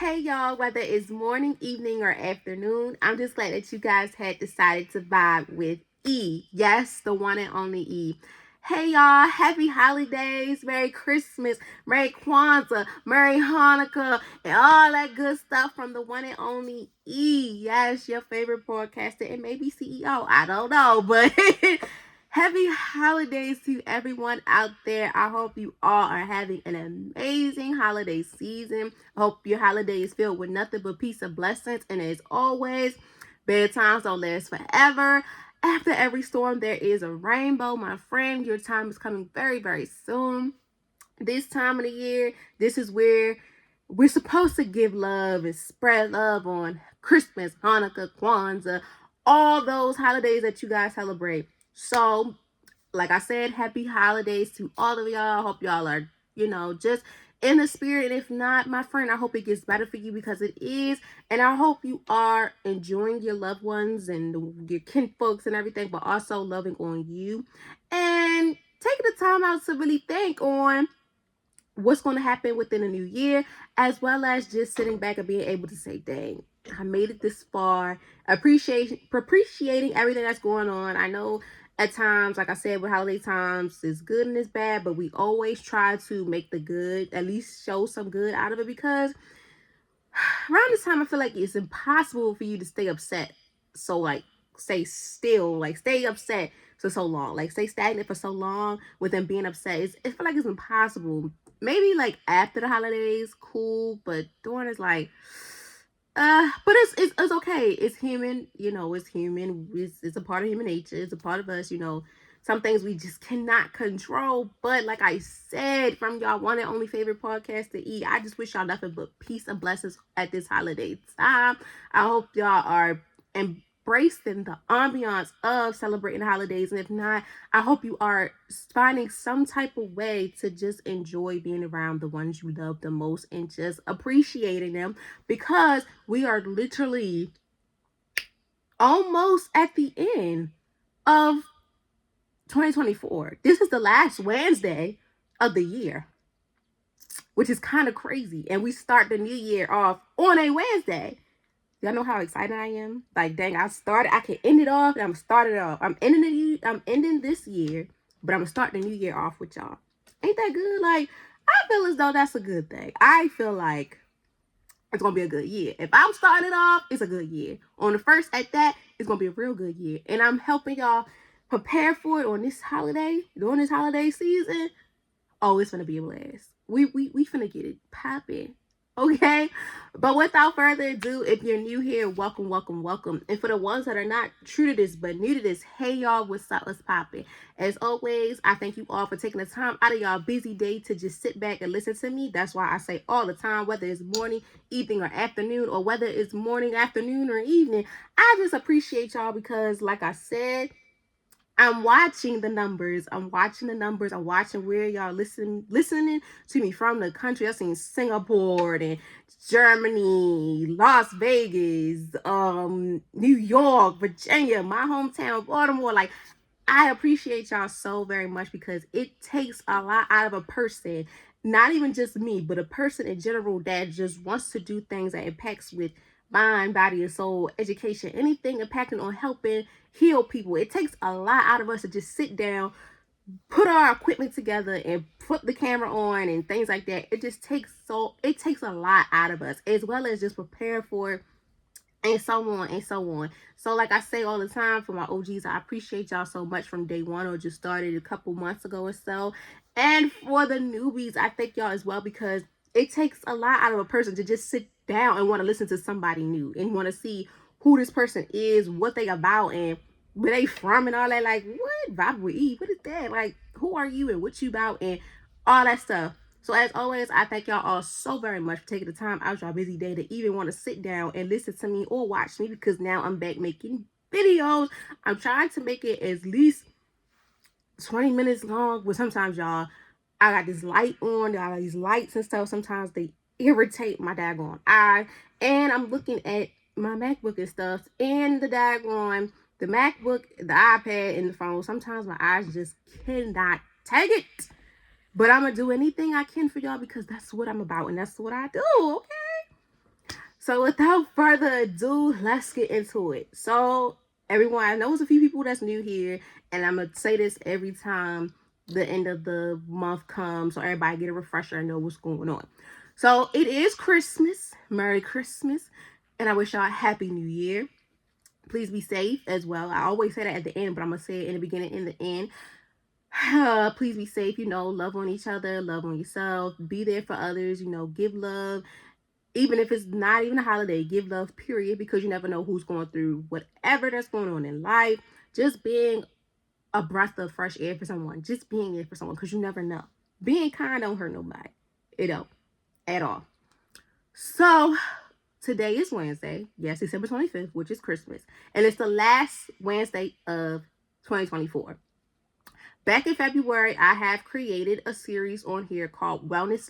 Hey y'all, whether it's morning, evening, or afternoon, I'm just glad that you guys had decided to vibe with E. Yes, the one and only E. Hey y'all, happy holidays, Merry Christmas, Merry Kwanzaa, Merry Hanukkah, and all that good stuff from the one and only E. Yes, your favorite podcaster and maybe CEO. I don't know, but happy holidays to everyone out there. I hope you all are having an amazing holiday season. I hope your holiday is filled with nothing but peace and blessings. And as always, bad times don't last forever. After every storm, there is a rainbow. My friend, your time is coming very, very soon. This time of the year, this is where we're supposed to give love and spread love on Christmas, Hanukkah, Kwanzaa, all those holidays that you guys celebrate. So, like I said, happy holidays to all of y'all. I hope y'all are, just in the spirit. And if not, my friend, I hope it gets better for you because it is. And I hope you are enjoying your loved ones and your kinfolks and everything, but also loving on you and taking the time out to really think on what's going to happen within the new year, as well as just sitting back and being able to say, dang, I made it this far. Appreciating everything that's going on. I know at times, like I said, with holiday times, it's good and it's bad, but we always try to make the good, at least show some good out of it, because around this time, I feel like it's impossible for you to stay upset. So, like, stay still, like, stay upset for so long, like, stay stagnant for so long with them being upset. I feel like it's impossible. Maybe like after the holidays, cool, but during is like, but it's okay. It's human, it's human. It's a part of human nature. It's a part of us. Some things we just cannot control. But like I said, from y'all one and only favorite podcast to E, I just wish y'all nothing but peace and blessings at this holiday time. I hope y'all are embracing the ambiance of celebrating the holidays. And if not, I hope you are finding some type of way to just enjoy being around the ones you love the most and just appreciating them, because we are literally almost at the end of 2024. This is the last Wednesday of the year, which is kind of crazy. And we start the new year off on a Wednesday. Y'all know how excited I am? Like, dang, I can end it off and I'm starting it off. I'm ending this year, but I'm gonna start the new year off with y'all. Ain't that good? Like, I feel as though that's a good thing. I feel like it's gonna be a good year. If I'm starting it off, it's a good year. On the first at that, it's gonna be a real good year. And I'm helping y'all prepare for it on this holiday, during this holiday season. Oh, it's gonna be a blast. We finna get it popping. Okay? But without further ado, if you're new here, welcome, welcome, welcome. And for the ones that are not true to this but new to this, hey y'all, what's up? Let's pop it. As always, I thank you all for taking the time out of y'all busy day to just sit back and listen to me. That's why I say all the time, whether it's morning, evening, or afternoon, or whether it's morning, afternoon, or evening, I just appreciate y'all because, like I said, I'm watching the numbers. I'm watching where y'all listening to me from the country. I've seen Singapore and Germany, Las Vegas, New York, Virginia, my hometown, Baltimore. Like, I appreciate y'all so very much because it takes a lot out of a person, not even just me, but a person in general that just wants to do things that impacts with mind, body, and soul, education, anything impacting on helping heal people. It takes a lot out of us to just sit down, put our equipment together, and put the camera on and things like that. It takes a lot out of us, as well as just prepare for it, and so on and so on. So, like I say all the time, for my OGs, I appreciate y'all so much from day one or just started a couple months ago or so. And for the newbies, I thank y'all as well, because it takes a lot out of a person to just sit down and want to listen to somebody new and want to see who this person is, what they about, and where they from and all that. Like, what? Vibe with E? What is that? Like, who are you and what you about and all that stuff. So as always, I thank y'all all so very much for taking the time out of your busy day to even want to sit down and listen to me or watch me, because now I'm back making videos. I'm trying to make it at least 20 minutes long, but sometimes y'all, I got this light on, I got these lights and stuff. Sometimes they irritate my daggone eye. And I'm looking at my MacBook and stuff, and the MacBook, the iPad, and the phone. Sometimes my eyes just cannot take it. But I'm going to do anything I can for y'all because that's what I'm about and that's what I do, okay? So without further ado, let's get into it. So everyone, I know there's a few people that's new here, and I'm gonna say this every time the end of the month comes, so everybody get a refresher and know what's going on. So it is Christmas. Merry Christmas, and I wish y'all a happy New Year. Please be safe as well. I always say that at the end, but I'm gonna say it in the beginning and the end. Please be safe, love on each other, love on yourself, be there for others, give love. Even if it's not even a holiday, give love, period, because you never know who's going through whatever that's going on in life. Just being a breath of fresh air for someone, just being there for someone, because you never know. Being kind don't hurt nobody. It don't at all. So today is Wednesday. Yes, December 25th, which is Christmas. And it's the last Wednesday of 2024. Back in February, I have created a series on here called Wellness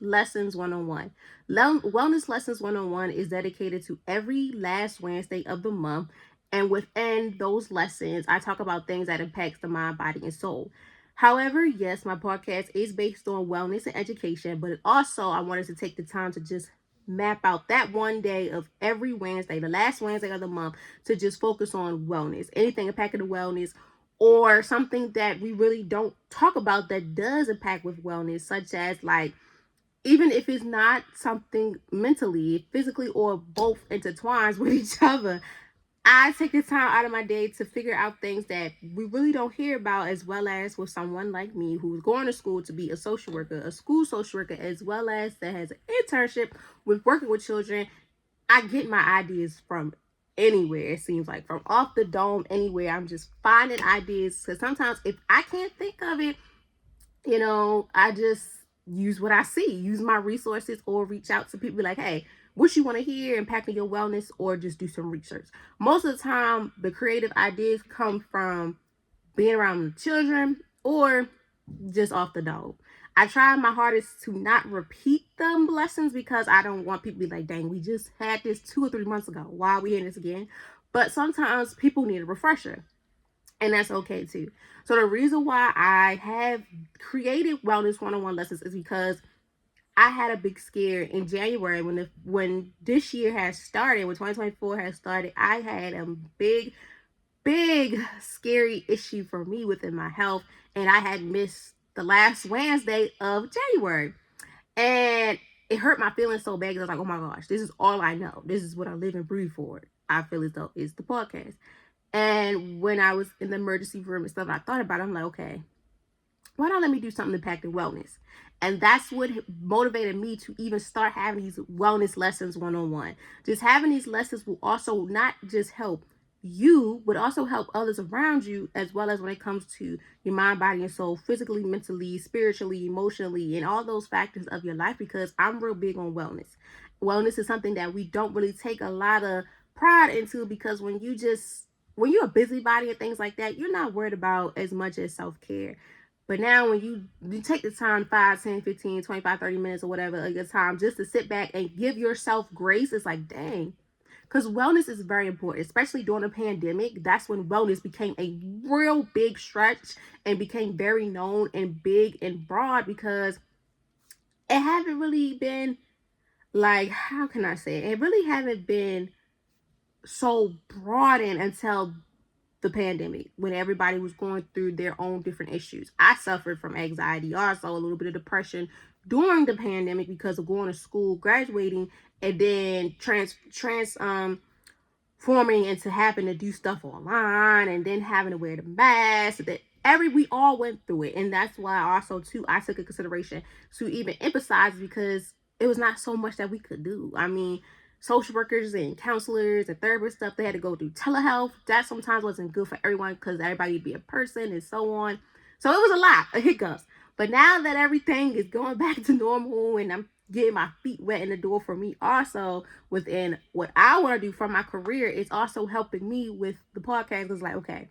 Lessons 101. Wellness Lessons 101 is dedicated to every last Wednesday of the month. And within those lessons, I talk about things that impact the mind, body, and soul. However, yes, my podcast is based on wellness and education, but also I wanted to take the time to just map out that one day of every Wednesday, the last Wednesday of the month, to just focus on wellness, anything impacting the wellness, or something that we really don't talk about that does impact with wellness, such as, like, even if it's not something mentally, physically, or both intertwines with each other, I take the time out of my day to figure out things that we really don't hear about, as well as with someone like me who's going to school to be a social worker, a school social worker, as well as that has an internship with working with children. I get my ideas from anywhere, it seems like, from off the dome, anywhere. I'm just finding ideas, because sometimes if I can't think of it, I just use what I see, use my resources, or reach out to people like, hey, what you want to hear impacting your wellness, or just do some research. Most of the time, the creative ideas come from being around children or just off the dome. I try my hardest to not repeat them lessons, because I don't want people to be like, dang, we just had this 2 or 3 months ago. Why are we hearing this again? But sometimes people need a refresher, and that's okay too. So the reason why I have created Wellness 101 lessons is because I had a big scare in January when this year has started, when 2024 has started. I had a big scary issue for me within my health, and I had missed the last Wednesday of January, and it hurt my feelings so bad, because I was like, oh my gosh, this is all I know, this is what I live and breathe for. I feel as though it's the podcast. And when I was in the emergency room and stuff, I thought about it. I'm like, okay, why not let me do something impacting wellness? And that's what motivated me to even start having these wellness lessons 101. Just having these lessons will also not just help you, but also help others around you, as well as when it comes to your mind, body, and soul, physically, mentally, spiritually, emotionally, and all those factors of your life, because I'm real big on wellness. Wellness is something that we don't really take a lot of pride into, because when you're a busybody and things like that, you're not worried about as much as self-care. But now when you take the time, 5, 10, 15, 25, 30 minutes or whatever of your time, just to sit back and give yourself grace, it's like, dang. Because wellness is very important, especially during the pandemic. That's when wellness became a real big stretch and became very known and big and broad, because it haven't really been, like, how can I say it? It really haven't been so broadened until the pandemic, when everybody was going through their own different issues. I suffered from anxiety, also a little bit of depression during the pandemic, because of going to school, graduating, and then forming into having to do stuff online, and then having to wear the mask. That we all went through it. And that's why also too I took a consideration to even emphasize, because it was not so much that we could do. I mean, social workers and counselors and therapists stuff, they had to go through telehealth. That sometimes wasn't good for everyone, because everybody would be a person and so on. So it was a lot of hiccups. But now that everything is going back to normal, and I'm getting my feet wet in the door for me also within what I want to do for my career, it's also helping me with the podcast. It's like, okay,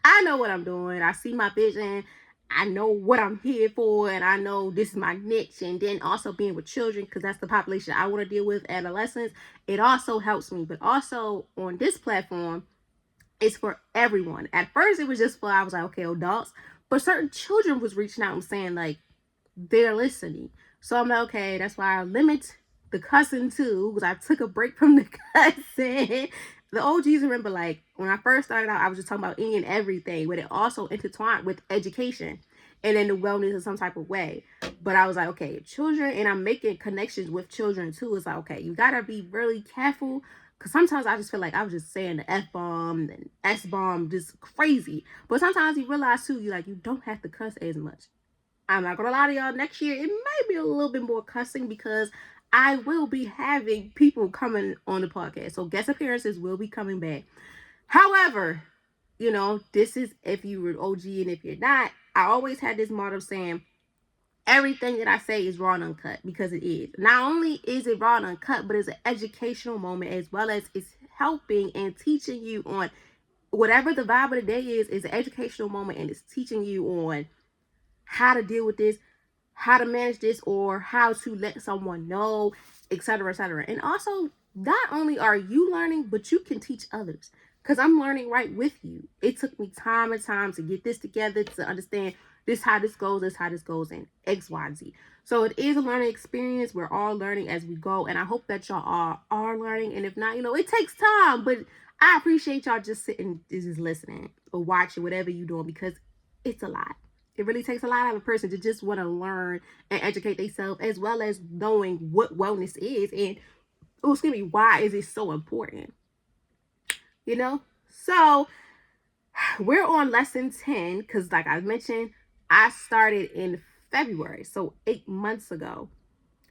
I know what I'm doing. I see my vision. I know what I'm here for, and I know this is my niche. And then also being with children, because that's the population I want to deal with, adolescents, it also helps me. But also on this platform, it's for everyone. At first, it was just for, I was like, okay, adults. But certain children was reaching out and saying, like, they're listening. So I'm like, okay, that's why I limit the cussing too, because I took a break from the cussing. The OGs remember, like, when I first started out, I was just talking about any and everything, but it also intertwined with education and then the wellness in some type of way. But I was like, okay, children, and I'm making connections with children too. It's like, okay, you gotta be really careful, because sometimes I just feel like I was just saying the F bomb and S bomb, just crazy. But sometimes you realize too, you don't have to cuss as much. I'm not gonna lie to y'all, next year it might be a little bit more cussing, because I will be having people coming on the podcast. So guest appearances will be coming back. However, this is if you were OG, and if you're not, I always had this motto saying everything that I say is raw and uncut, because it is. Not only is it raw and uncut, but it's an educational moment, as well as it's helping and teaching you on whatever the vibe of the day is an educational moment, and it's teaching you on how to deal with this, how to manage this, or how to let someone know, etc., etc. And also, not only are you learning, but you can teach others, because I'm learning right with you. It took me time and time to get this together, to understand this how this goes, and XYZ. So it is a learning experience. We're all learning as we go, and I hope that y'all are learning. And if not, it takes time, but I appreciate y'all just sitting, just listening or watching, whatever you're doing, because it's a lot. It really takes a lot out of a person to just want to learn and educate themselves, as well as knowing what wellness is, and why is it so important? So we're on lesson 10, because like I mentioned, I started in February, so 8 months ago.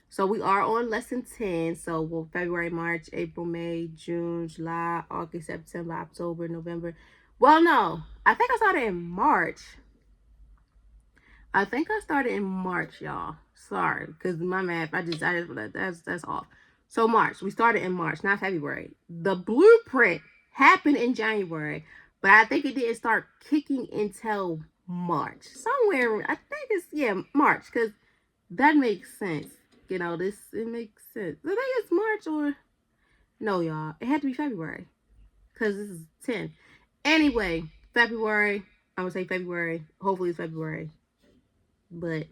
So we are on lesson 10. So February, March, April, May, June, July, August, September, October, November. Well, no, I think I started in March. Y'all. Sorry, because my math, that's off. So March, we started in March, not February. The blueprint happened in January, but I think it didn't start kicking until March. Somewhere, I think it's, March, because that makes sense. It makes sense. I think it's March, or, no, y'all, it had to be February, because this is 10. Anyway, February, I'm going to say February. Hopefully it's February. But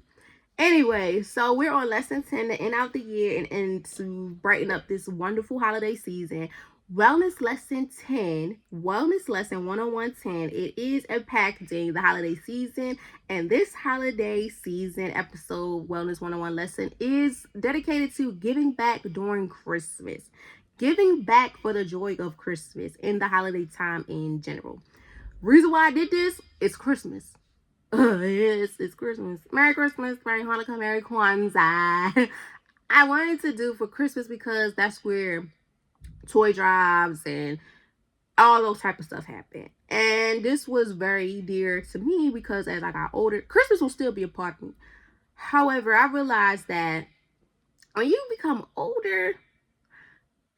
anyway, so we're on lesson 10 to end out the year and to brighten up this wonderful holiday season. Wellness lesson 10, wellness lesson 10110. It is impacting the holiday season, and this holiday season episode, Wellness 101 lesson, is dedicated to giving back during Christmas. Giving back for the joy of Christmas and the holiday time in general. Reason why I did this is Christmas. Yes, it's Christmas. Merry Christmas, Merry Hanukkah, Merry Kwanzaa. I wanted to do for Christmas because that's where toy drives and all those type of stuff happen. And this was very dear to me, because as I got older, Christmas will still be a part of me. However, I realized that when you become older,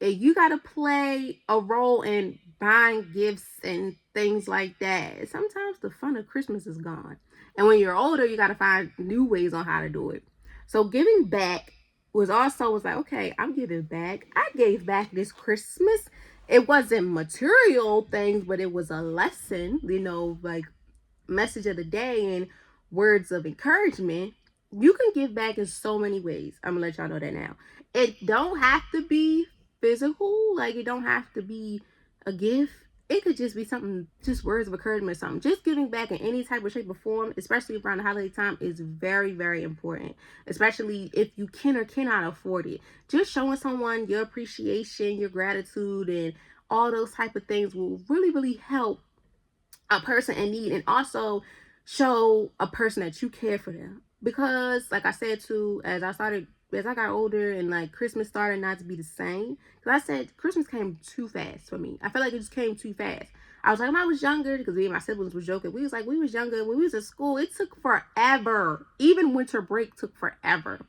you got to play a role in buying gifts and things like that. Sometimes the fun of Christmas is gone. And when you're older, you got to find new ways on how to do it. So giving back was like, okay, I'm giving back. I gave back this Christmas. It wasn't material things, but it was a lesson, like message of the day and words of encouragement. You can give back in so many ways. I'm gonna let y'all know that now. It don't have to be physical, like it don't have to be a gift. It could just be something, just words of encouragement or something. Just giving back in any type of shape or form, especially around the holiday time, is very, very important. Especially if you can or cannot afford it. Just showing someone your appreciation, your gratitude, and all those type of things will really, really help a person in need, and also show a person that you care for them. Because like I said too, as I got older and like Christmas started not to be the same, because I said Christmas came too fast for me. I felt like it just came too fast. I was like, when I was younger, because me and my siblings was joking, we was younger, when we was at school, it took forever. Even winter break took forever.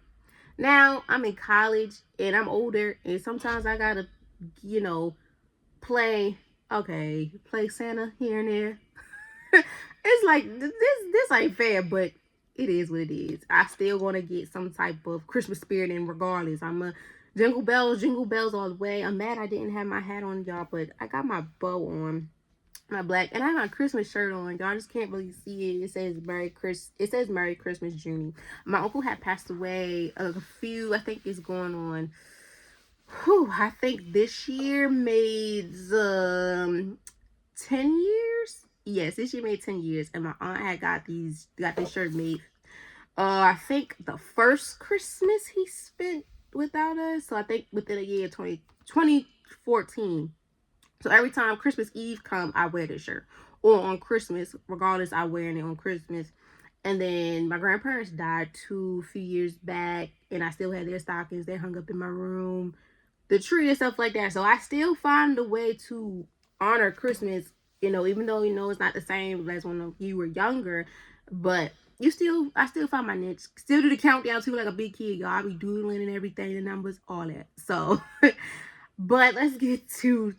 Now I'm in college and I'm older, and sometimes I gotta, play Santa here and there. It's like this ain't fair, but it is what it is. I still want to get some type of Christmas spirit in regardless. I'm a jingle bells all the way. I'm mad I didn't have my hat on, y'all, but I got my bow on, my black, and I have my Christmas shirt on. Y'all just can't really see it. It says Merry Christmas, Junie. My uncle had passed away I think it's going on I think this year made 10 years. Yes, this year made 10 years, and my aunt had got this shirt made. I think the first Christmas he spent without us. So I think within a year, 2014. So every time Christmas Eve come, I wear this shirt. Or on Christmas, regardless, I wear it on Christmas. And then my grandparents died few years back, and I still had their stockings. They hung up in my room, the tree and stuff like that. So I still find a way to honor Christmas, even though it's not the same as when you were younger, but I still find my niche. Still do the countdown too, like a big kid, y'all. I be doodling and everything, the numbers, all that. So, but let's get to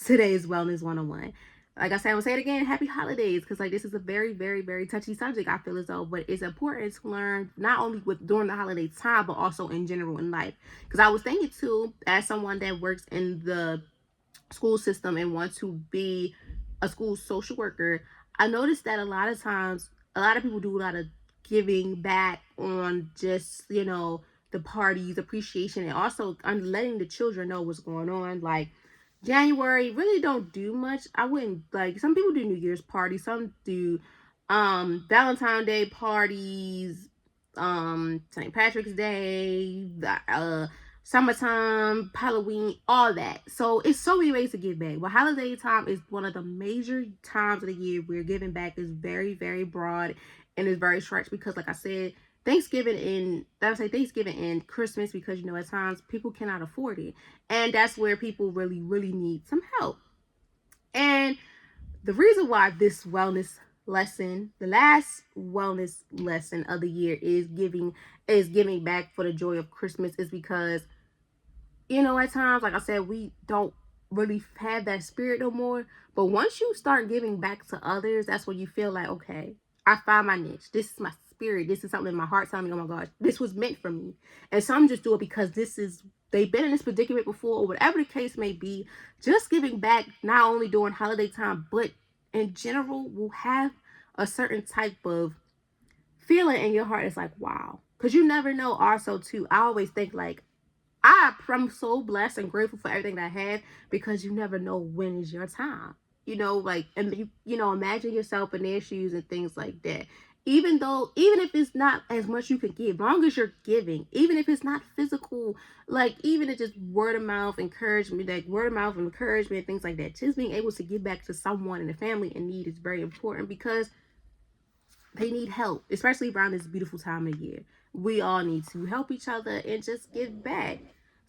today's Wellness 101. Like I said, I'm gonna say it again, happy holidays, because like this is a very, very, very touchy subject, I feel as though, but it's important to learn not only during the holiday time, but also in general in life. Because I was thinking too, as someone that works in the school system and wants to be a school social worker, I noticed that a lot of times, a lot of people do a lot of giving back on just, the parties, appreciation, and also letting the children know what's going on. Like, January really don't do much. I wouldn't like some people do New Year's parties, some do Valentine's Day parties, St. Patrick's Day, summertime, Halloween, all that. So it's so many ways to give back. But holiday time is one of the major times of the year where giving back is very, very broad and is very stretched because like I said, Thanksgiving and Christmas, because at times people cannot afford it. And that's where people really, really need some help. And the reason why this wellness lesson, the last wellness lesson of the year, is giving back for the joy of Christmas, is because at times, like I said, we don't really have that spirit no more. But once you start giving back to others, that's when you feel like, okay, I found my niche. This is my spirit. This is something in my heart telling me, oh my gosh, this was meant for me. And some just do it because they've been in this predicament before, or whatever the case may be. Just giving back, not only during holiday time, but in general, will have a certain type of feeling in your heart. It's like, wow. Because you never know. Also, too, I always think like, I'm so blessed and grateful for everything that I have, because you never know when is your time. And imagine yourself in their shoes and things like that. Even if it's not as much you can give, long as you're giving, even if it's not physical, like even if just word of mouth encouragement, things like that. Just being able to give back to someone in the family in need is very important, because they need help, especially around this beautiful time of year. We all need to help each other and just give back.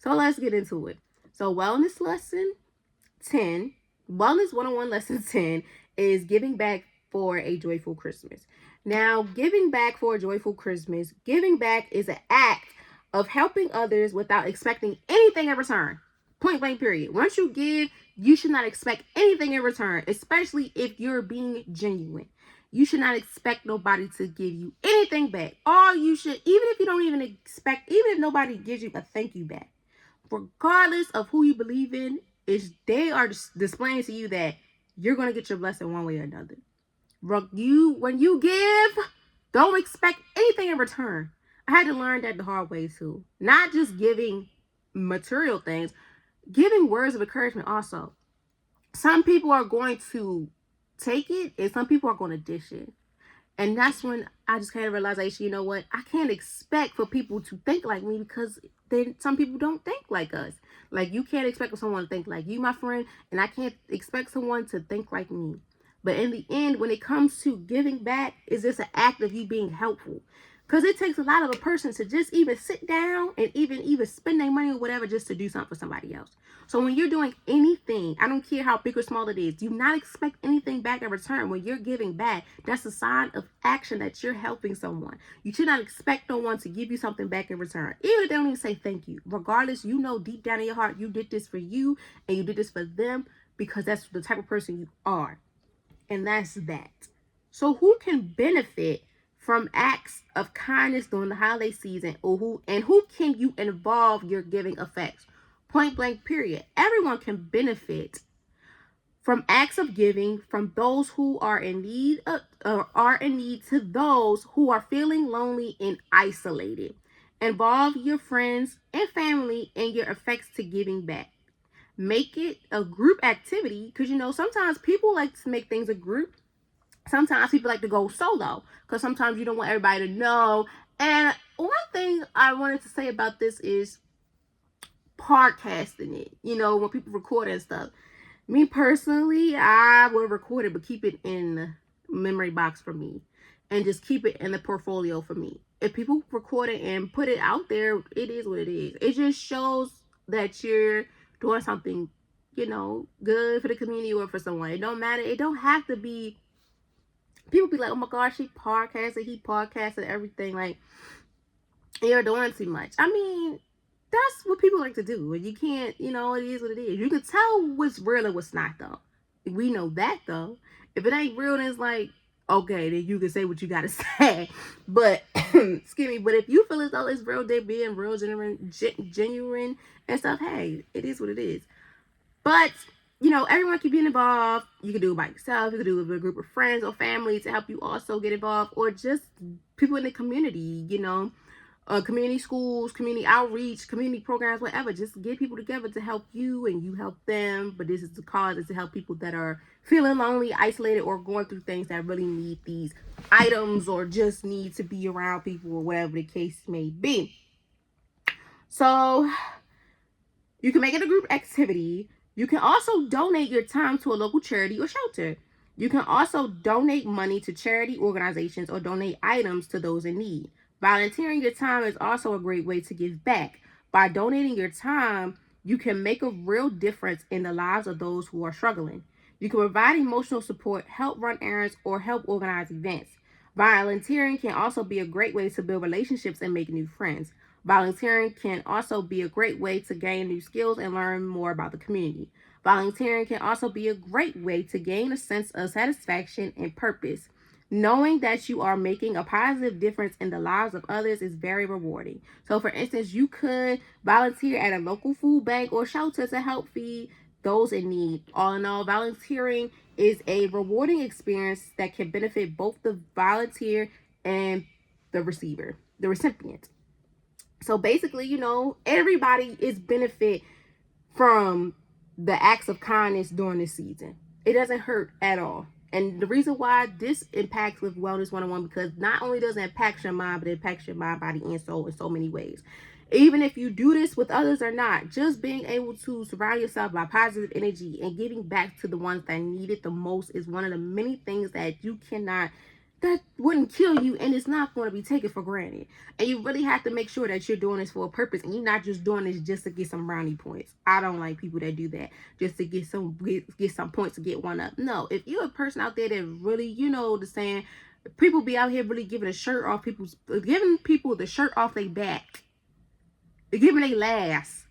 So let's get into it. So Wellness 101 lesson 10 is giving back for a joyful Christmas. Now, giving back for a joyful Christmas, giving back is an act of helping others without expecting anything in return. Point blank period. Once you give, you should not expect anything in return, especially if you're being genuine. You should not expect nobody to give you anything back. All you should, even if you don't even expect, even if nobody gives you a thank you back, regardless of who you believe in, is they are displaying to you that you're going to get your blessing one way or another. When you give, don't expect anything in return. I had to learn that the hard way too. Not just giving material things, giving words of encouragement also. Some people are going to take it and some people are going to dish it. And that's when I just came to realization, you know what? I can't expect for people to think like me, because some people don't think like us. Like, you can't expect someone to think like you, my friend, and I can't expect someone to think like me. But in the end, when it comes to giving back, is this an act of you being helpful? Because it takes a lot of a person to just even sit down and even spend their money or whatever just to do something for somebody else. So when you're doing anything, I don't care how big or small it is, do not expect anything back in return. When you're giving back, that's a sign of action that you're helping someone. You should not expect no one to give you something back in return, even if they don't even say thank you. Regardless, deep down in your heart, you did this for you and you did this for them, because that's the type of person you are. And that's that. So who can benefit from acts of kindness during the holiday season, or who can you involve your giving effects? Point blank period. Everyone can benefit from acts of giving, from those who are in need to those who are feeling lonely and isolated. Involve your friends and family in your effects to giving back. Make it a group activity because sometimes people like to make things a group. Sometimes people like to go solo because sometimes you don't want everybody to know. And one thing I wanted to say about this is podcasting it. When people record and stuff. Me personally, I will record it, but keep it in the memory box for me, and just keep it in the portfolio for me. If people record it and put it out there, it is what it is. It just shows that you're doing something, good for the community or for someone. It don't matter. It don't have to be. People be like, "Oh my gosh, he podcasted everything." Like, you're doing too much. I mean, that's what people like to do. And you can't, it is what it is. You can tell what's real and what's not, though. We know that, though. If it ain't real, then it's like, okay, then you can say what you gotta say. But, excuse me, but if you feel as though it's real, they're being real, genuine and stuff, hey, it is what it is. But, everyone can be involved. You can do it by yourself. You can do it with a group of friends or family to help you also get involved. Or just people in the community, community schools, community outreach, community programs, whatever. Just get people together to help you and you help them. But this is the cause is to help people that are feeling lonely, isolated, or going through things that really need these items or just need to be around people or whatever the case may be. So you can make it a group activity. You can also donate your time to a local charity or shelter. You can also donate money to charity organizations or donate items to those in need. Volunteering your time is also a great way to give back. By donating your time, you can make a real difference in the lives of those who are struggling. You can provide emotional support, help run errands, or help organize events. Volunteering can also be a great way to build relationships and make new friends. Volunteering can also be a great way to gain new skills and learn more about the community. Volunteering can also be a great way to gain a sense of satisfaction and purpose. Knowing that you are making a positive difference in the lives of others is very rewarding. So, for instance, you could volunteer at a local food bank or shelter to help feed those in need. All in all, volunteering is a rewarding experience that can benefit both the volunteer and the recipient. So basically, everybody is benefit from the acts of kindness during this season. It doesn't hurt at all. And the reason why this impacts with Wellness 101 because not only does it impact your mind, but it impacts your mind, body, and soul in so many ways. Even if you do this with others or not, just being able to surround yourself by positive energy and giving back to the ones that need it the most is one of the many things that wouldn't kill you, and it's not going to be taken for granted. And you really have to make sure that you're doing this for a purpose and you're not just doing this just to get some brownie points. I don't like people that do that just to get some points to get one up. No, if you're a person out there that really, the saying, people be out here really giving giving people the shirt off their back, giving their last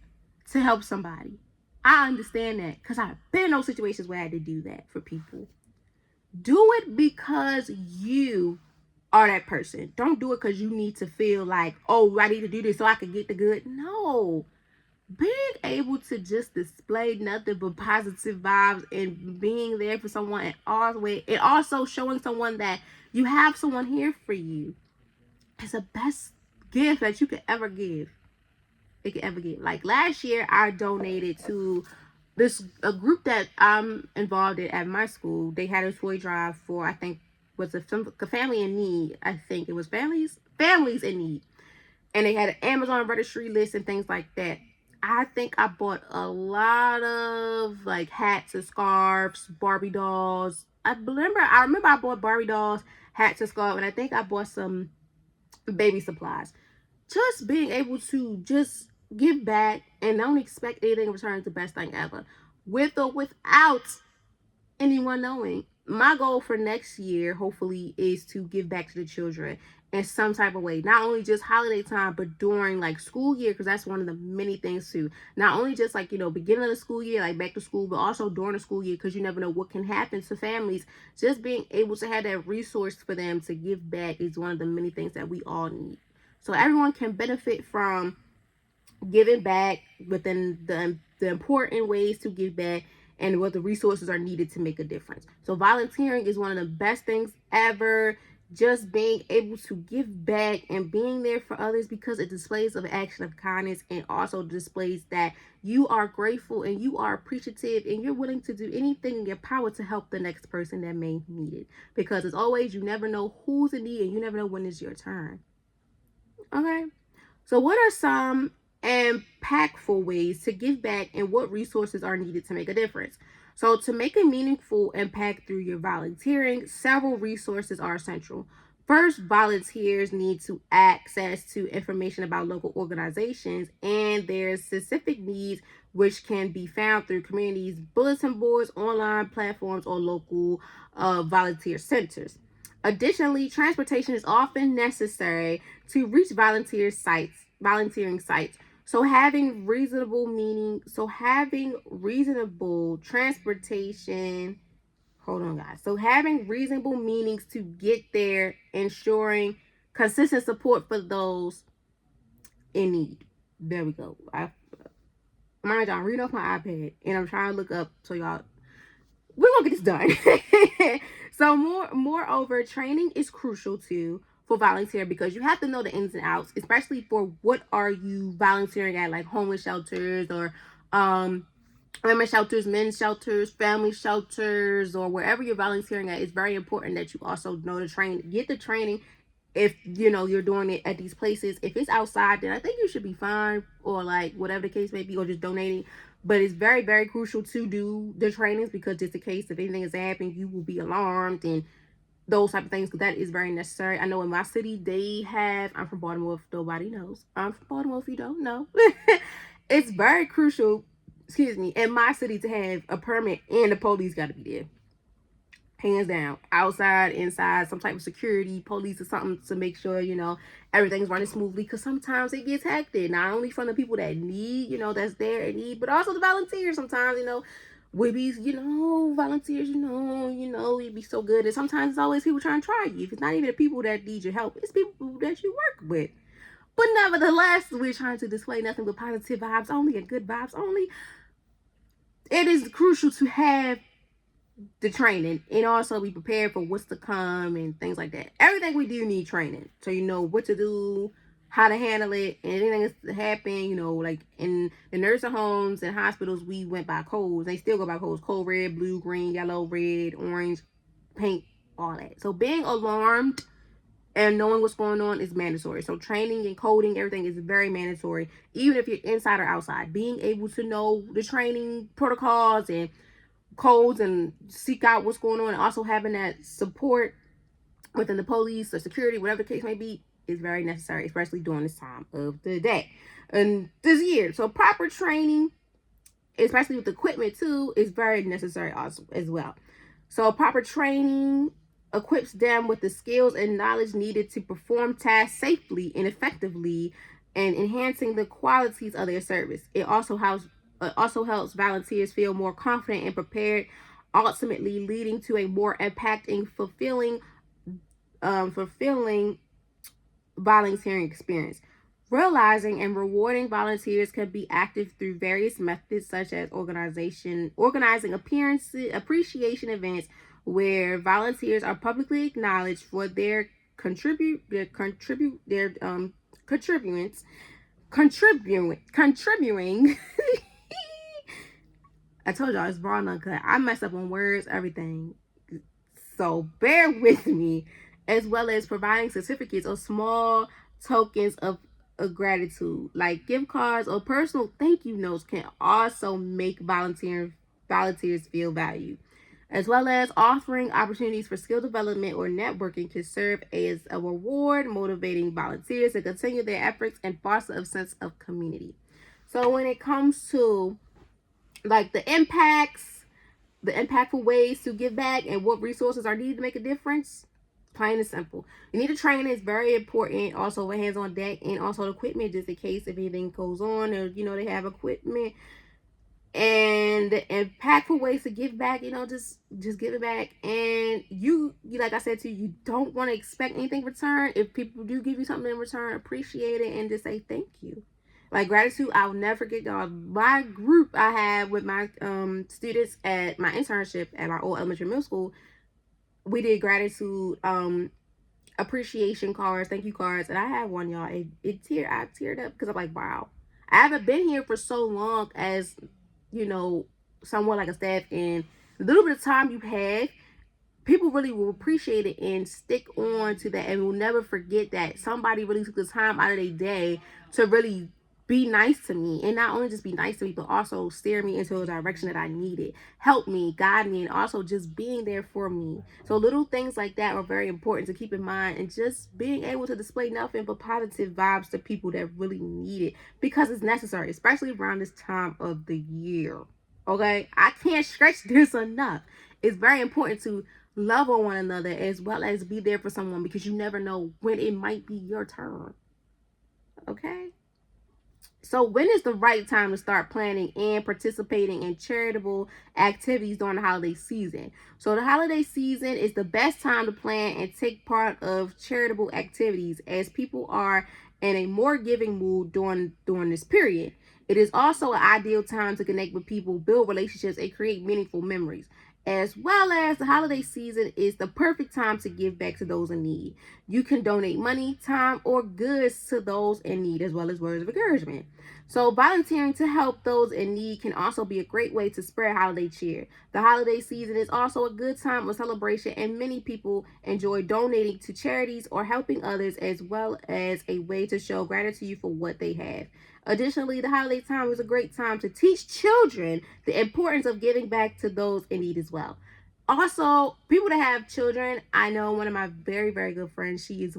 to help somebody. I understand that because I've been in those situations where I had to do that for people. Do it because you are that person. Don't do it because you need to feel like, oh, I need to do this so I can get the good. No. Being able to just display nothing but positive vibes and being there for someone and also showing someone that you have someone here for you is the best gift that you could ever give. Like last year, I donated to a group that I'm involved in at my school. They had a toy drive for I think was a family in need. I think it was families in need, and they had an Amazon registry list and things like that. I think I bought a lot of like hats and scarves, Barbie dolls. I remember I bought Barbie dolls, hats and scarves, and I think I bought some baby supplies. Just being able to just give back and don't expect anything in return is the best thing ever. With or without anyone knowing. My goal for next year, hopefully, is to give back to the children in some type of way. Not only just holiday time, but during like school year, because that's one of the many things too. Not only just like, beginning of the school year, like back to school, but also during the school year, because you never know what can happen to families. Just being able to have that resource for them to give back is one of the many things that we all need. So everyone can benefit from giving back within the important ways to give back and what the resources are needed to make a difference. So volunteering is one of the best things ever. just being able to give back and being there for others, because it displays of action of kindness, and also displays that you are grateful and you are appreciative and you're willing to do anything in your power to help the next person that may need it. Because as always, you never know who's in need and you never know when it's your turn. Okay. So, what are some impactful ways to give back, and what resources are needed to make a difference? So, to make a meaningful impact through your volunteering, several resources are essential. First, volunteers need to access to information about local organizations and their specific needs, which can be found through communities, bulletin boards, online platforms, or local volunteer centers. Additionally, transportation is often necessary to reach volunteering sites. So having reasonable transportation, hold on guys. So having reasonable meanings to get there, ensuring consistent support for those in need. There we go. Mind y'all, I'm reading off my iPad and I'm trying to look up so y'all, we're gonna get this done. So moreover, training is crucial too for volunteer, because you have to know the ins and outs, especially for what are you volunteering at, like homeless shelters or women's shelters, men's shelters, family shelters, or wherever you're volunteering at. It's very important that you also know the training, get the training. If you know you're doing it at these places, if it's outside, then I think you should be fine, or like whatever the case may be, or just donating. But it's very, very crucial to do the trainings, because just in case if anything is happening, you will be alarmed and those type of things, because that is very necessary. I know in my city they have, I'm from Baltimore if nobody knows, I'm from Baltimore if you don't know. It's very crucial, excuse me, in my city to have a permit, and the police got to be there, hands down, outside, inside, some type of security, police or something, to make sure everything's running smoothly, because sometimes it gets hectic, not only from the people that need, that's there in need, but also the volunteers. Sometimes we be volunteers, you'd be so good, and sometimes it's always people trying to try you. If it's not even the people that need your help, it's people that you work with. But nevertheless, we're trying to display nothing but positive vibes only and good vibes only. It is crucial to have the training and also be prepared for what's to come and things like that. Everything we do need training, so you know what to do, how to handle it, and anything that's happen. Like in the nursing homes and hospitals, we went by codes. They still go by codes: code red, blue, green, yellow, red, orange, pink, all that. So being alarmed and knowing what's going on is mandatory. So training and coding, everything is very mandatory, even if you're inside or outside. Being able to know the training protocols and codes and seek out what's going on, and also having that support within the police or security, whatever the case may be, is very necessary, especially during this time of the day and this year. So proper training, especially with equipment too, is very necessary also as well. So proper training equips them with the skills and knowledge needed to perform tasks safely and effectively, and enhancing the qualities of their service. It also helps volunteers feel more confident and prepared, ultimately leading to a more impacting, fulfilling volunteering experience. Realizing and rewarding volunteers can be active through various methods, such as organizing appreciation events where volunteers are publicly acknowledged for their contributions, contributing. I told y'all it's raw and uncut. I mess up on words, everything. So bear with me, as well as providing certificates or small tokens of gratitude, like gift cards or personal thank you notes, can also make volunteers feel valued, as well as offering opportunities for skill development or networking can serve as a reward, motivating volunteers to continue their efforts and foster a sense of community. So when it comes to like the impactful ways to give back and what resources are needed to make a difference, plain and simple. You need to train. It's very important. Also, with hands on deck, and also the equipment, just in case if anything goes on, or they have equipment. And the impactful ways to give back, just give it back. And you like I said to you, don't want to expect anything in return. If people do give you something in return, appreciate it and just say thank you. Like gratitude, I'll never forget, y'all. My group I had with my students at my internship at my old elementary middle school, we did gratitude appreciation cards, thank you cards, and I have one, y'all. I teared up because I'm like, wow, I haven't been here for so long as, you know, someone like a staff, and the little bit of time you have, people really will appreciate it and stick on to that, and will never forget that somebody really took the time out of their day to really be nice to me, and not only just be nice to me, but also steer me into a direction that I needed, help me, guide me, and also just being there for me. So little things like that are very important to keep in mind, and just being able to display nothing but positive vibes to people that really need it, because it's necessary, especially around this time of the year. Okay, I can't stretch this enough. It's very important to love on one another as well as be there for someone, because you never know when it might be your turn. Okay? So, when is the right time to start planning and participating in charitable activities during the holiday season? So, the holiday season is the best time to plan and take part of charitable activities, as people are in a more giving mood during this period. It is also an ideal time to connect with people, build relationships, and create meaningful memories. As well as the holiday season is the perfect time to give back to those in need. You can donate money, time, or goods to those in need, as well as words of encouragement. So, volunteering to help those in need can also be a great way to spread holiday cheer. The holiday season is also a good time of celebration, and many people enjoy donating to charities or helping others, as well as a way to show gratitude for what they have. Additionally, the holiday time is a great time to teach children the importance of giving back to those in need as well. Also, people that have children, I know one of my very, very good friends, she is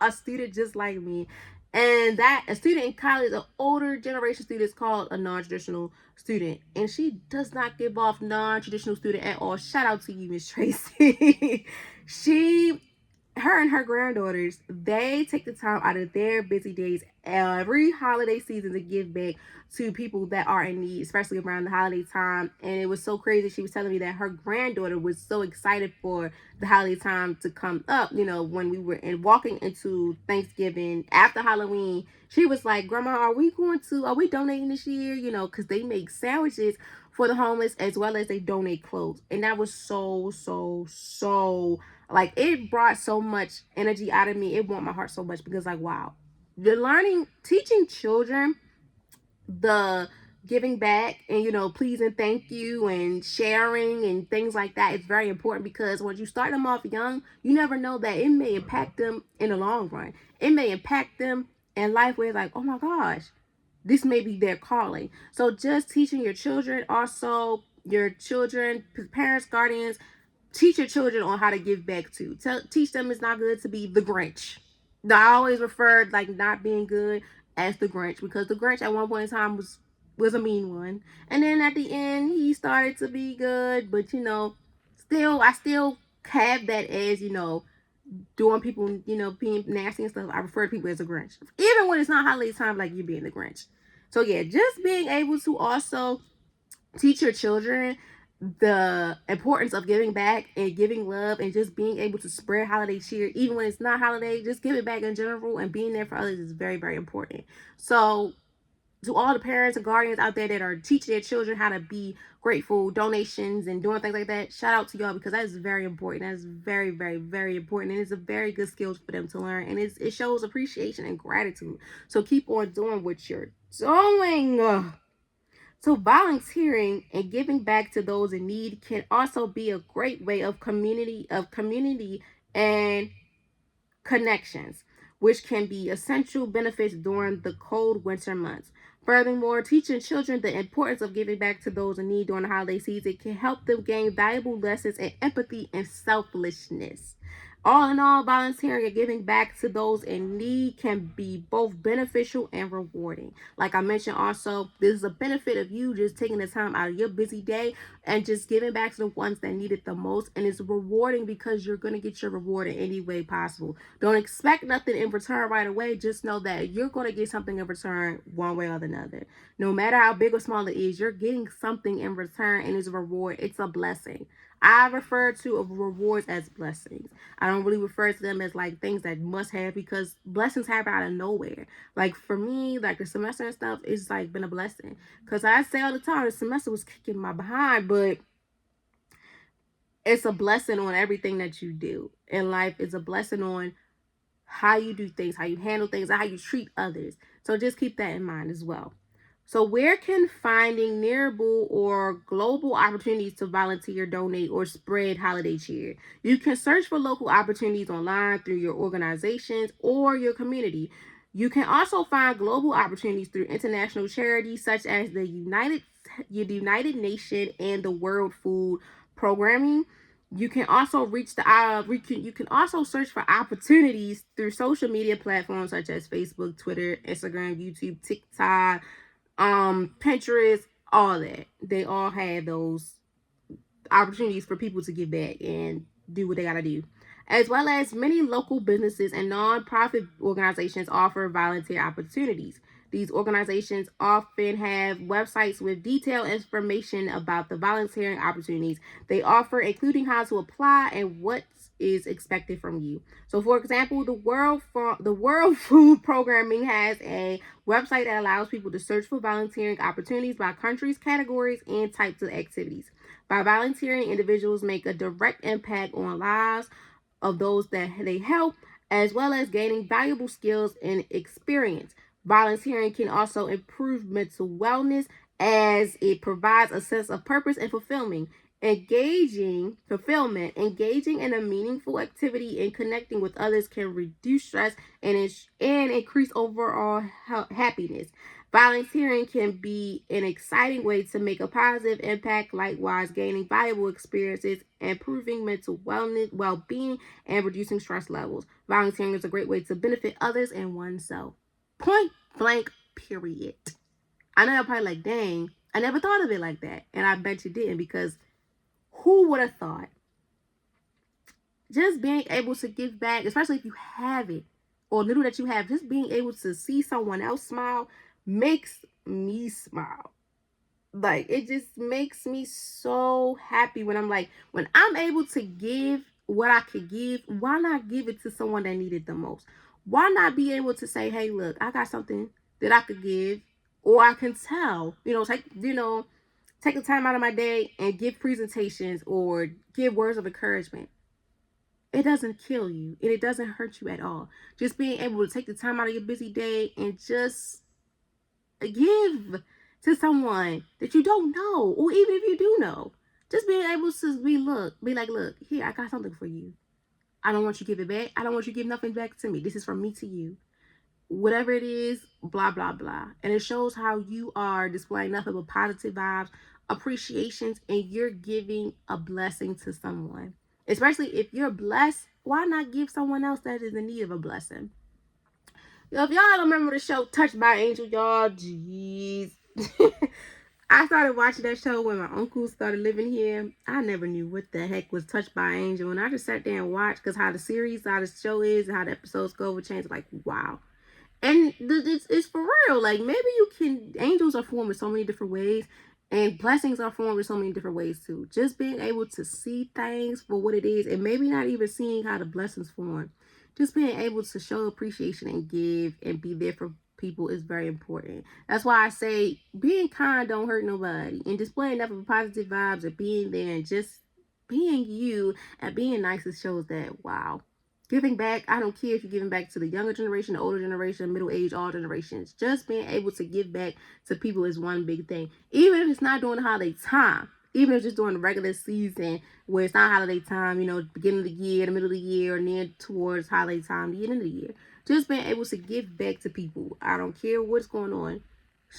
a student just like me. And that a student in college, an older generation student, is called a non-traditional student. And she does not give off non-traditional student at all. Shout out to you, Miss Tracy. she her and her granddaughters, they take the time out of their busy days every holiday season to give back to people that are in need, especially around the holiday time. And it was so crazy. She was telling me that her granddaughter was so excited for the holiday time to come up. You know, when we were walking into Thanksgiving after Halloween, she was like, "Grandma, are we donating this year?" You know, because they make sandwiches for the homeless, as well as they donate clothes. And that was so like, it brought so much energy out of me. It warmed my heart so much, because like, wow, the teaching children the giving back, and please and thank you and sharing and things like that is very important, because when you start them off young, you never know that it may impact them in the long run. It may impact them in life, where it's like, oh my gosh, this may be their calling. So just teaching your children, also your children, parents, guardians, teach your children on how to give back to. Teach them it's not good to be the Grinch. I always referred like not being good as the Grinch, because the Grinch at one point in time was a mean one, and then at the end he started to be good. But I still have that as doing people being nasty and stuff. I refer to people as a Grinch, even when it's not holiday time, like you being the Grinch. So yeah, just being able to also teach your children the importance of giving back and giving love, and just being able to spread holiday cheer even when it's not holiday, just give it back in general, and being there for others is very, very important. So to all the parents and guardians out there that are teaching their children how to be grateful, donations, and doing things like that, shout out to y'all, because that is very important. That is very, very, very important, and it's a very good skill for them to learn, and it shows appreciation and gratitude. So keep on doing what you're doing. So volunteering and giving back to those in need can also be a great way of community and connections, which can be essential benefits during the cold winter months. Furthermore, teaching children the importance of giving back to those in need during the holiday season can help them gain valuable lessons in empathy and selflessness. All in all, volunteering and giving back to those in need can be both beneficial and rewarding. Like I mentioned, also, this is a benefit of you just taking the time out of your busy day and just giving back to the ones that need it the most. And it's rewarding, because you're going to get your reward in any way possible. Don't expect nothing in return right away. Just know that you're going to get something in return one way or another. No matter how big or small it is, you're getting something in return, and it's a reward. It's a blessing. I refer to rewards as blessings. I don't really refer to them as like things that must have, because blessings happen out of nowhere. Like for me, like the semester and stuff, it's like been a blessing. Because I say all the time, the semester was kicking my behind, but it's a blessing on everything that you do in life. It's a blessing on how you do things, how you handle things, and how you treat others. So just keep that in mind as well. So, where can finding nearable or global opportunities to volunteer, donate, or spread holiday cheer? You can search for local opportunities online through your organizations or your community. You can also find global opportunities through international charities such as the United Nations and the World Food Programming. You can also you can also search for opportunities through social media platforms such as Facebook, Twitter, Instagram, YouTube, TikTok, Pinterest, all that. They all have those opportunities for people to give back and do what they gotta do. As well as many local businesses and nonprofit organizations offer volunteer opportunities. These organizations often have websites with detailed information about the volunteering opportunities they offer, including how to apply and what is expected from you. So, for example, the World Food Programming has a website that allows people to search for volunteering opportunities by countries, categories, and types of activities. By volunteering, individuals make a direct impact on lives of those that they help, as well as gaining valuable skills and experience. Volunteering can also improve mental wellness as it provides a sense of purpose and engaging in a meaningful activity and connecting with others can reduce stress and increase overall happiness. Volunteering can be an exciting way to make a positive impact, likewise gaining valuable experiences, improving mental wellness, well-being, and reducing stress levels. Volunteering is a great way to benefit others and oneself. Point blank, period. I know you're probably like, dang, I never thought of it like that. And I bet you didn't, because who would have thought just being able to give back, especially if you have it or little that you have, just being able to see someone else smile makes me smile. Like, it just makes me so happy when I'm able to give what I could give. Why not give it to someone that needed the most? Why not be able to say, hey, look, I got something that I could give, or I can tell, take the time out of my day and give presentations or give words of encouragement. It doesn't kill you and it doesn't hurt you at all. Just being able to take the time out of your busy day and just give to someone that you don't know, or even if you do know, just being able to be like, look, here, I got something for you. I don't want you to give it back. I don't want you to give nothing back to me. This is from me to you. Whatever it is, blah, blah, blah. And it shows how you are displaying nothing but positive vibes, appreciations, and you're giving a blessing to someone. Especially if you're blessed, why not give someone else that is in need of a blessing? If y'all don't remember the show Touched by Angel, y'all, jeez. I started watching that show when my uncle started living here. I never knew what the heck was Touched by Angel. And I just sat there and watched, because how the show is, and how the episodes go with change. Like, wow. And it's for real. Like, maybe angels are formed in so many different ways, and blessings are formed in so many different ways too. Just being able to see things for what it is, and maybe not even seeing how the blessings form. Just being able to show appreciation and give and be there for people is very important. That's why I say being kind don't hurt nobody, and displaying nothing but positive vibes and being there and just being you and being nice, it shows that, wow. Giving back, I don't care if you're giving back to the younger generation, the older generation, middle age, all generations. Just being able to give back to people is one big thing. Even if it's not during the holiday time, even if it's just during the regular season where it's not holiday time, beginning of the year, the middle of the year, or near towards holiday time, the end of the year. Just being able to give back to people. I don't care what's going on.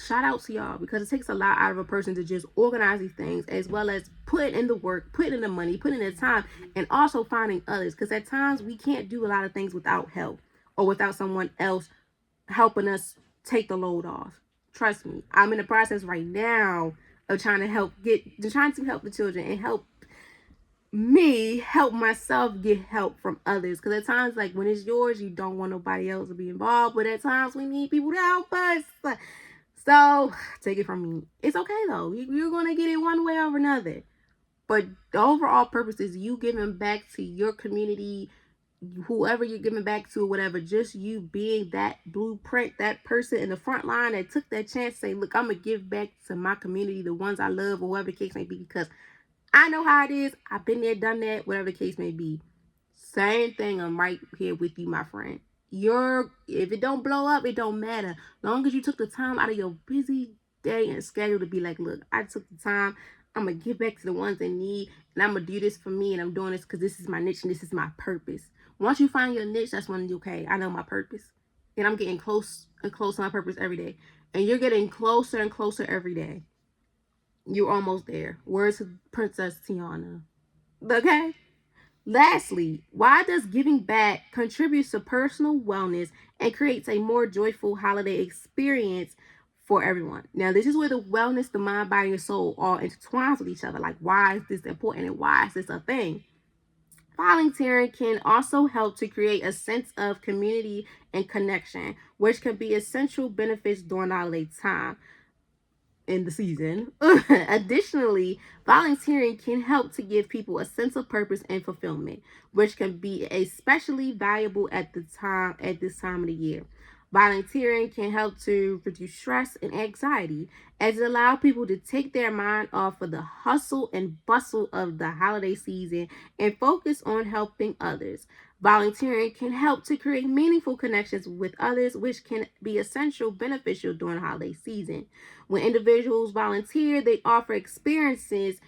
Shout out to y'all, because it takes a lot out of a person to just organize these things, as well as put in the work, put in the money, put in the time, and also finding others, because at times we can't do a lot of things without help or without someone else helping us take the load off. Trust me, I'm in the process right now of trying to help the children and help me help myself get help from others, because at times, like, when it's yours, you don't want nobody else to be involved, but at times we need people to help us. So, take it from me. It's okay, though. You're going to get it one way or another. But the overall purpose is you giving back to your community, whoever you're giving back to, or whatever. Just you being that blueprint, that person in the front line that took that chance to say, look, I'm going to give back to my community, the ones I love, or whatever the case may be, because I know how it is. I've been there, done that, whatever the case may be. Same thing. I'm right here with you, my friend. If it don't blow up, it don't matter. Long as you took the time out of your busy day and schedule to be like, look, I took the time. I'm gonna give back to the ones in need, and I'm gonna do this for me, and I'm doing this because this is my niche and this is my purpose. Once you find your niche, that's when you okay. I know my purpose, and I'm getting close and close to my purpose every day. And you're getting closer and closer every day. You're almost there. Words of Princess Tiana. Okay. Lastly, why does giving back contribute to personal wellness and creates a more joyful holiday experience for everyone? Now, this is where the wellness, the mind, body, and soul all intertwines with each other. Like, why is this important and why is this a thing? Volunteering can also help to create a sense of community and connection, which can be essential benefits during the holiday time in the season. Additionally, volunteering can help to give people a sense of purpose and fulfillment, which can be especially valuable at this time of the year. Volunteering can help to reduce stress and anxiety as it allows people to take their mind off of the hustle and bustle of the holiday season and focus on helping others. Volunteering can help to create meaningful connections with others, which can be essential beneficial during the holiday season. When individuals volunteer, they offer experiences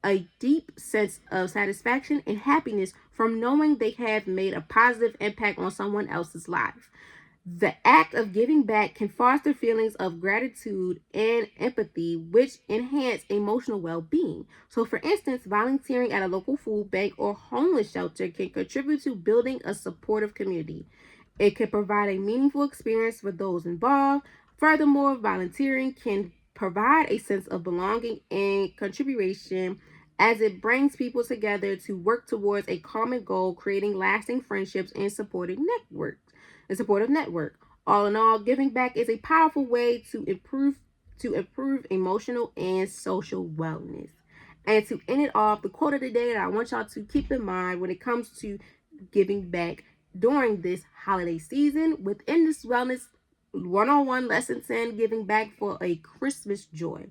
a deep sense of satisfaction and happiness from knowing they have made a positive impact on someone else's life. The act of giving back can foster feelings of gratitude and empathy, which enhance emotional well being. So, for instance, volunteering at a local food bank or homeless shelter can contribute to building a supportive community. It can provide a meaningful experience for those involved. Furthermore, volunteering can provide a sense of belonging and contribution as it brings people together to work towards a common goal, creating lasting friendships and supportive network. All in all, giving back is a powerful way to improve emotional and social wellness. And to end it off, the quote of the day that I want y'all to keep in mind when it comes to giving back during this holiday season within this wellness 101 lesson 10, giving back for a Christmas joy.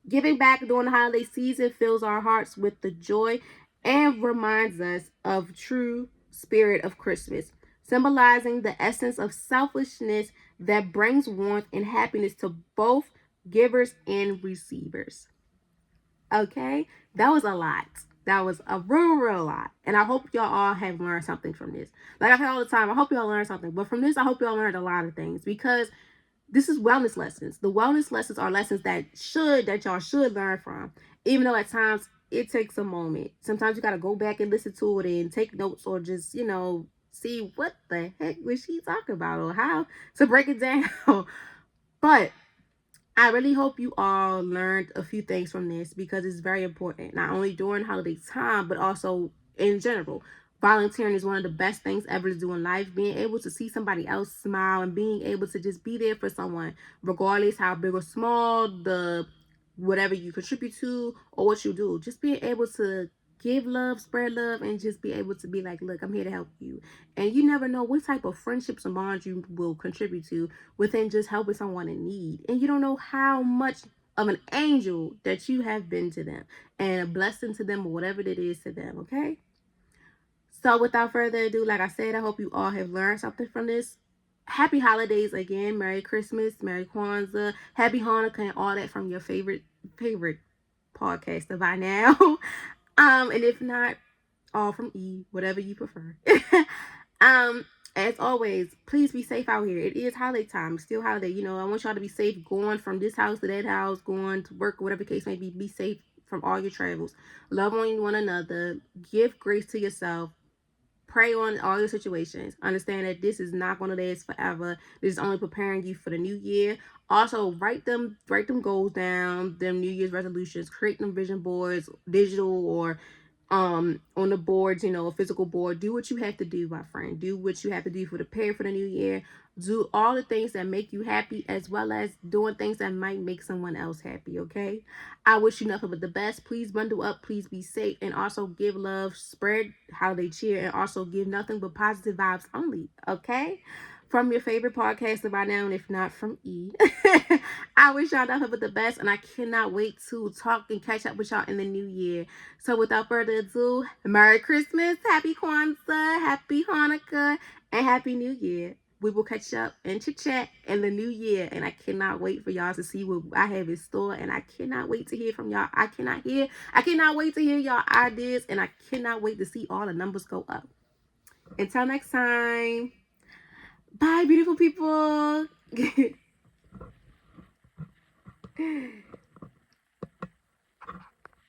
Giving back during the holiday season fills our hearts with the joy and reminds us of true spirit of Christmas, symbolizing the essence of selflessness that brings warmth and happiness to both givers and receivers. Okay, that was a lot. That was a real lot. And I hope y'all all have learned something from this. Like I say all the time, I hope y'all learned something. But from this, I hope y'all learned a lot of things because this is wellness lessons. The wellness lessons are lessons that y'all should learn from. Even though at times it takes a moment. Sometimes you gotta go back and listen to it and take notes or just, see what the heck was she talking about or how to break it down. But I really hope you all learned a few things from this because it's very important, not only during holiday time, but also in general. Volunteering is one of the best things ever to do in life. Being able to see somebody else smile and being able to just be there for someone, regardless how big or small the whatever you contribute to or what you do. Just being able to give love, spread love, and just be able to be like, look, I'm here to help you. And you never know what type of friendships and bonds you will contribute to within just helping someone in need. And you don't know how much of an angel that you have been to them and a blessing to them or whatever it is to them, okay? So without further ado, like I said, I hope you all have learned something from this. Happy holidays again. Merry Christmas, Merry Kwanzaa, Happy Hanukkah, and all that from your favorite podcaster by now. And if not, all from E, whatever you prefer. um, as always, please be safe out here. It is holiday time. It's still holiday. I want y'all to be safe going from this house to that house, going to work, whatever the case may be. Be safe from all your travels. Love on one another. Give grace to yourself. Pray on all your situations. Understand that this is not going to last forever. This is only preparing you for the new year. Also, write them goals down, them New Year's resolutions. Create them vision boards, digital or on the boards, a physical board. Do what you have to do, my friend. Do what you have to do for prepare for the new year. Do all the things that make you happy as well as doing things that might make someone else happy, okay? I wish you nothing but the best. Please bundle up, please be safe, and also give love, spread holiday cheer, and also give nothing but positive vibes only, okay? from your favorite podcaster by now, and if not, from E. I wish y'all nothing but the best, and I cannot wait to talk and catch up with y'all in the new year. So without further ado, Merry Christmas, Happy Kwanzaa, Happy Hanukkah, and Happy New Year. We will catch up and chit-chat in the new year, and I cannot wait for y'all to see what I have in store, and I cannot wait to hear from y'all. I cannot wait to hear y'all ideas, and I cannot wait to see all the numbers go up. Until next time, bye, beautiful people.